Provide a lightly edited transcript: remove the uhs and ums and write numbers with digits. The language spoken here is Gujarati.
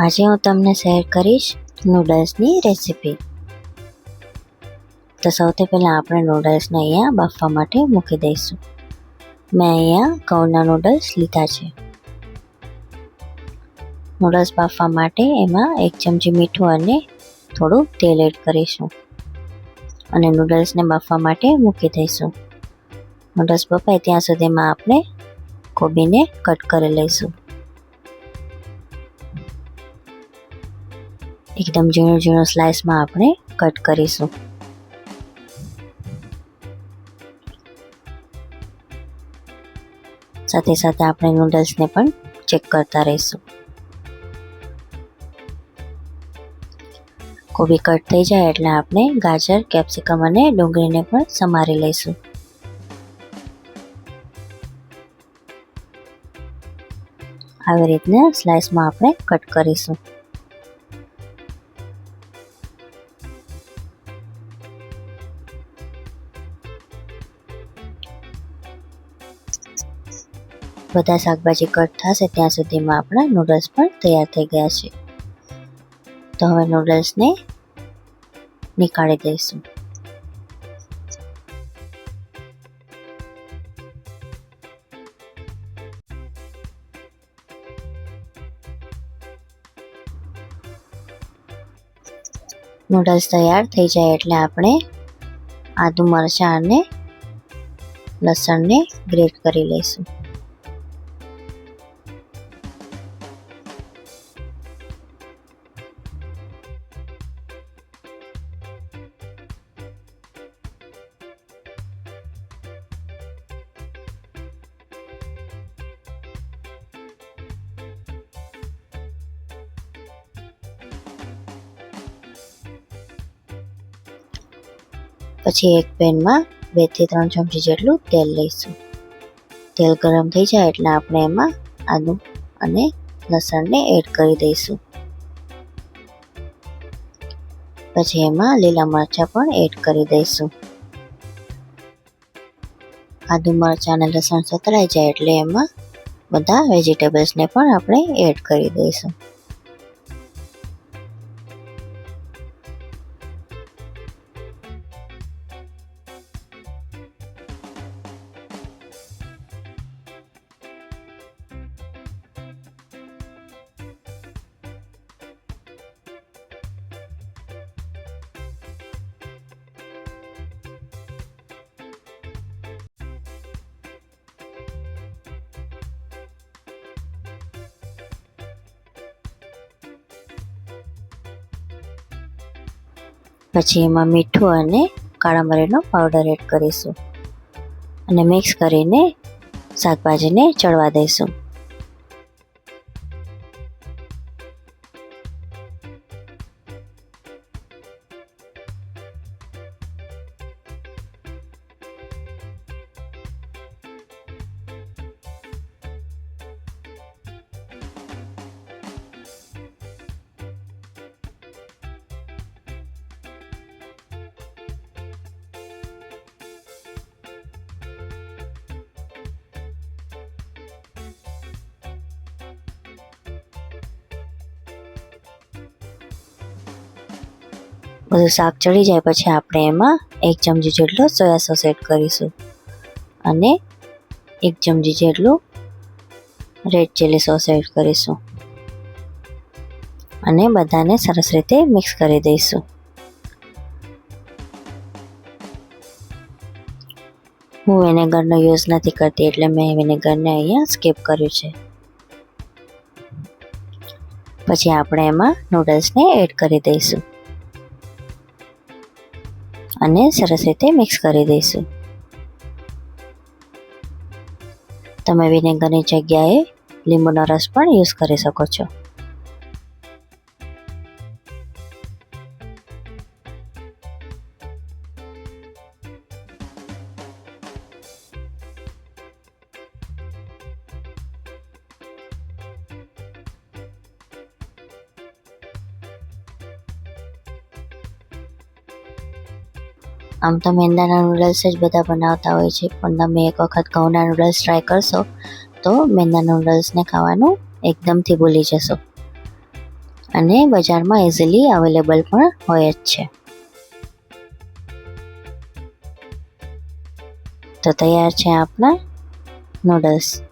આજે હું તમને શેર કરીશ નૂડલ્સની રેસીપી। તો સૌથી પહેલાં આપણે નૂડલ્સને અહીંયા બાફવા માટે મૂકી દઈશું। મેં અહીંયા ઘઉંના નૂડલ્સ લીધા છે। નૂડલ્સ બાફવા માટે એમાં 1 ચમચી મીઠું અને થોડું તેલ એડ કરીશું અને નૂડલ્સને બાફવા માટે મૂકી દઈશું। નૂડલ્સ બફાય ત્યાં સુધીમાં આપણે કોબીને કટ કરી લઈશું। એકદમ ઝીણું ઝીણું સ્લાઇસમાં આપણે કટ કરીશું। સાથે સાથે આપણે નૂડલ્સને પણ ચેક કરતા રહીશું। કોબી કટ થઈ જાય એટલે આપણે ગાજર, કેપ્સિકમ અને ડુંગળીને પણ સમારી લઈશું। આવી રીતના સ્લાઇસમાં આપણે કટ કરીશું। બધા શાકભાજી કટ થશે ત્યાં સુધીમાં આપણા નૂડલ્સ પણ તૈયાર થઈ ગયા છે। તો હવે નૂડલ્સને નીકાળી દઈશું। નૂડલ્સ તૈયાર થઈ જાય એટલે આપણે આદુ, મરચાં અને લસણને ગ્રેટ કરી લઈશું। પછી એક પેનમાં 2 થી 3 ચમચી જેટલું તેલ લઈશું। તેલ ગરમ થઈ જાય એટલે આપણે એમાં આદુ અને લસણને એડ કરી દઈશું। પછી એમાં લીલા મરચાં પણ એડ કરી દઈશું। આદુ, મરચાં અને લસણ સતળાઈ જાય એટલે એમાં બધા વેજીટેબલ્સને પણ આપણે એડ કરી દઈશું। પછી એમાં મીઠું અને કાળા મરીનો પાવડર એડ કરીશું અને મિક્સ કરીને શાકભાજીને ચડવા દઈશું। બધું શાક ચડી જાય પછી આપણે એમાં 1 ચમચી જેટલો સોયા સોસ એડ કરીશું અને 1 ચમચી જેટલું રેડ ચીલી સોસ એડ કરીશું અને બધાને સરસ રીતે મિક્સ કરી દઈશું। હું વિનેગરનો યુઝ નથી કરતી એટલે મેં વિનેગરને અહીંયા સ્કીપ કર્યું છે। પછી આપણે એમાં નૂડલ્સને એડ કરી દઈશું અને સરસ રીતે મિક્સ કરી દઈશું। તમે વિનેગરની જગ્યાએ લીંબુનો રસ પણ યુઝ કરી શકો છો। આમ તો મેંદાના નૂડલ્સ જ બધા બનાવતા હોય છે, પણ તમે એક વખત ઘઉંના નૂડલ્સ ટ્રાય કરશો તો મેંદાના નૂડલ્સને ખાવાનું એકદમથી ભૂલી જશો। અને બજારમાં ઇઝીલી અવેલેબલ પણ હોય જ છે. તો તૈયાર છે આપણા નૂડલ્સ.